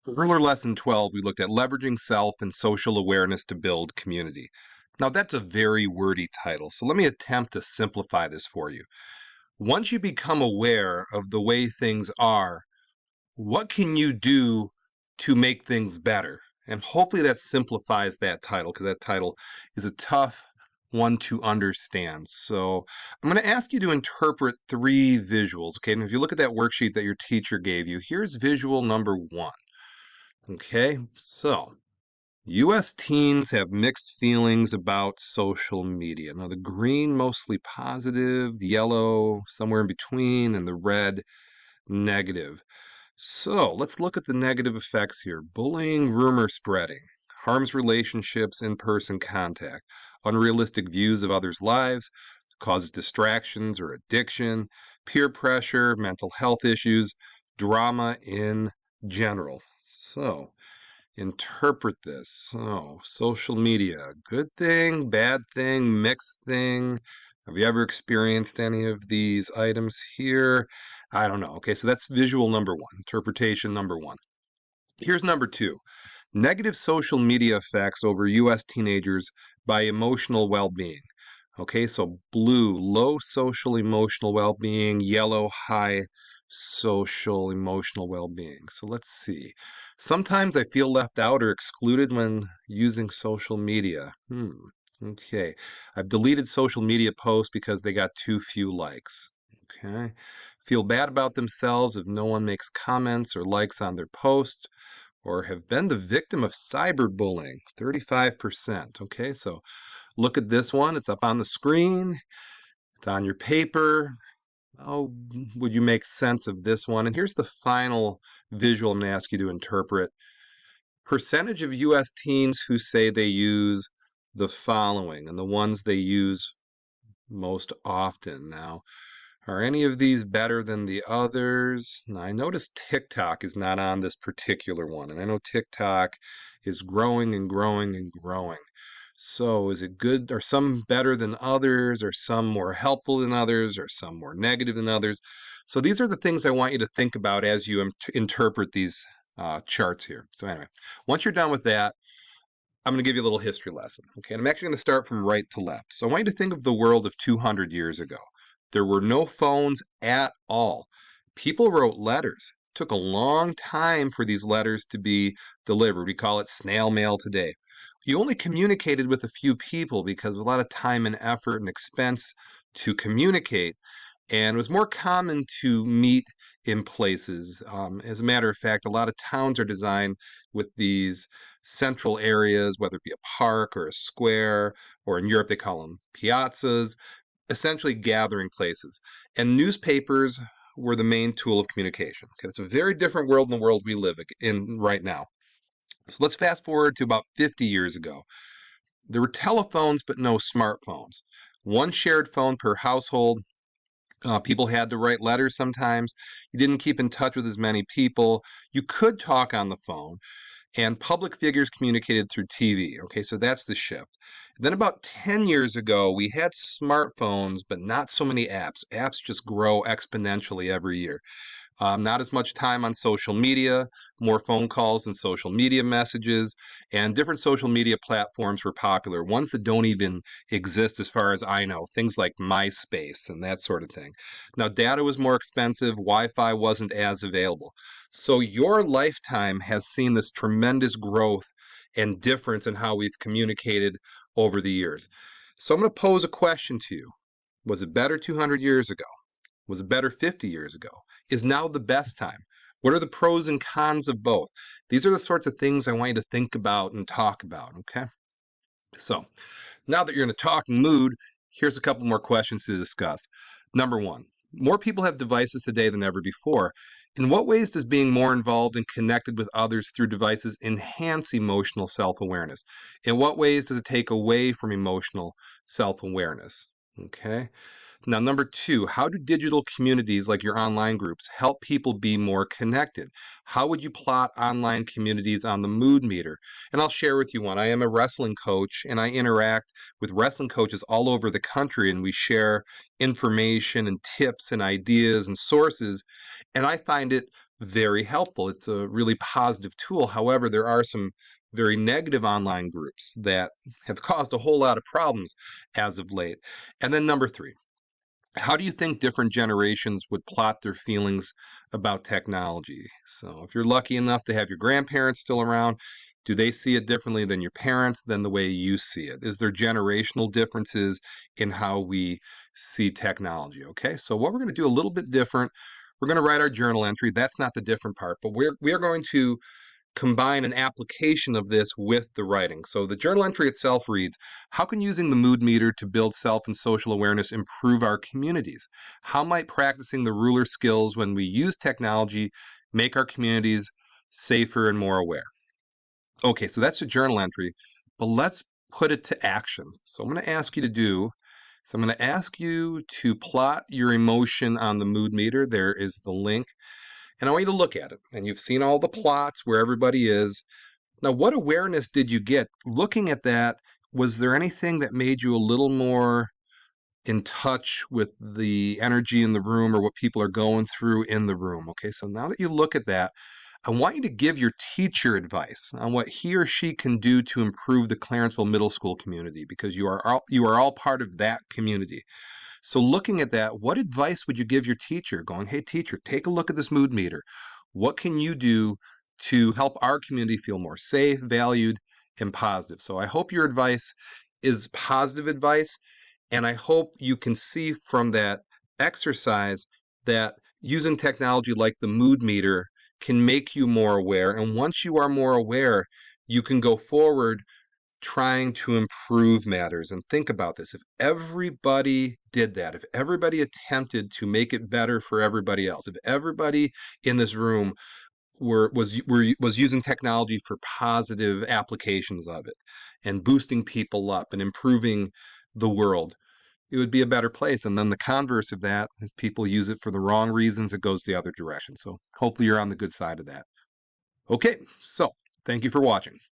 For Ruler Lesson 12, we looked at leveraging self and social awareness to build community. Now, that's a very wordy title, so let me attempt to simplify this for you. Once you become aware of the way things are, what can you do to make things better? And hopefully that simplifies that title, because that title is a tough one to understand. So I'm going to ask you to interpret three visuals. Okay, and if you look at that worksheet that your teacher gave you, here's visual number one. Okay, so US teens have mixed feelings about social media. Now, the green mostly positive, the yellow somewhere in between, and the red negative. So, let's look at the negative effects here. Bullying, rumor spreading, harms relationships, in person contact, unrealistic views of others' lives, causes distractions or addiction, peer pressure, mental health issues, drama in general. So, interpret this. So, social media, good thing, bad thing, mixed thing. Have you ever experienced any of these items here? I don't know. Okay, so that's visual number one, interpretation number one. Here's number two, negative social media effects over US teenagers by emotional well being. Okay, so blue, low social emotional well being, yellow, high social emotional well being. So let's see. Sometimes I feel left out or excluded when using social media. Okay. I've deleted social media posts because they got too few likes. Okay. Feel bad about themselves if no one makes comments or likes on their post, or have been the victim of cyberbullying, 35%. Okay, so look at this one. It's up on the screen. It's on your paper. How would you make sense of this one? And here's the final visual I'm going to ask you to interpret. Percentage of US teens who say they use the following, and the ones they use most often. Now, are any of these better than the others? Now, I notice TikTok is not on this particular one, and I know TikTok is growing and growing and growing. So, is it good? Are some better than others? Are some more helpful than others? Are some more negative than others? So, these are the things I want you to think about as you interpret these charts here. So, anyway, once you're done with that, I'm going to give you a little history lesson. Okay, and I'm actually going to start from right to left. So, I want you to think of the world of 200 years ago. There were no phones at all. People wrote letters. It took a long time for these letters to be delivered. We call it snail mail today. You only communicated with a few people because of a lot of time and effort and expense to communicate. And it was more common to meet in places. As a matter of fact, a lot of towns are designed with these central areas, whether it be a park or a square, or in Europe they call them piazzas, essentially gathering places. And newspapers were the main tool of communication. Okay, it's a very different world than the world we live in right now. So let's fast forward to about 50 years ago. There were telephones, but no smartphones. One shared phone per household. People had to write letters sometimes. You didn't keep in touch with as many people. You could talk on the phone, and public figures communicated through TV. Okay, so that's the shift. Then about 10 years ago, we had smartphones, but not so many apps. Apps just grow exponentially every year. Not as much time on social media, more phone calls and social media messages, and different social media platforms were popular. Ones that don't even exist as far as I know, things like MySpace and that sort of thing. Now, data was more expensive, Wi Fi wasn't as available. So, your lifetime has seen this tremendous growth and difference in how we've communicated over the years. So, I'm going to pose a question to you. Was it better 200 years ago? Was it better 50 years ago? Is now the best time? What are the pros and cons of both? These are the sorts of things I want you to think about and talk about, okay? So, now that you're in a talking mood, here's a couple more questions to discuss. Number one, more people have devices today than ever before. In what ways does being more involved and connected with others through devices enhance emotional self awareness? In what ways does it take away from emotional self awareness? Okay. Now, number two, how do digital communities like your online groups help people be more connected? How would you plot online communities on the mood meter? And I'll share with you one. I am a wrestling coach and I interact with wrestling coaches all over the country, and we share information and tips and ideas and sources. And I find it very helpful. It's a really positive tool. However, there are some very negative online groups that have caused a whole lot of problems as of late. And then number three, how do you think different generations would plot their feelings about technology? So, if you're lucky enough to have your grandparents still around, do they see it differently than your parents, than the way you see it? Is there generational differences in how we see technology? Okay, so what we're going to do a little bit different. We're going to write our journal entry. That's not the different part, but we are going to combine an application of this with the writing. So the journal entry itself reads, how can using the mood meter to build self and social awareness improve our communities? How might practicing the ruler skills when we use technology make our communities safer and more aware? Okay, so that's a journal entry, but let's put it to action. So I'm going to ask you to do, so I'm going to ask you to plot your emotion on the mood meter. There is the link. And I want you to look at it. And you've seen all the plots where everybody is. Now, what awareness did you get? Looking at that, was there anything that made you a little more in touch with the energy in the room or what people are going through in the room? Okay, so now that you look at that, I want you to give your teacher advice on what he or she can do to improve the Clarenceville Middle School community, because you are all part of that community. So looking at that, what advice would you give your teacher going, hey, teacher, take a look at this mood meter. What can you do to help our community feel more safe, valued, and positive? So I hope your advice is positive advice. And I hope you can see from that exercise that using technology like the mood meter can make you more aware. And once you are more aware, you can go forward trying to improve matters. And think about this. If everybody did that, if everybody attempted to make it better for everybody else, if everybody in this room was using technology for positive applications of it and boosting people up and improving the world, it would be a better place. And then the converse of that, if people use it for the wrong reasons, it goes the other direction. So hopefully you're on the good side of that. Okay, so thank you for watching.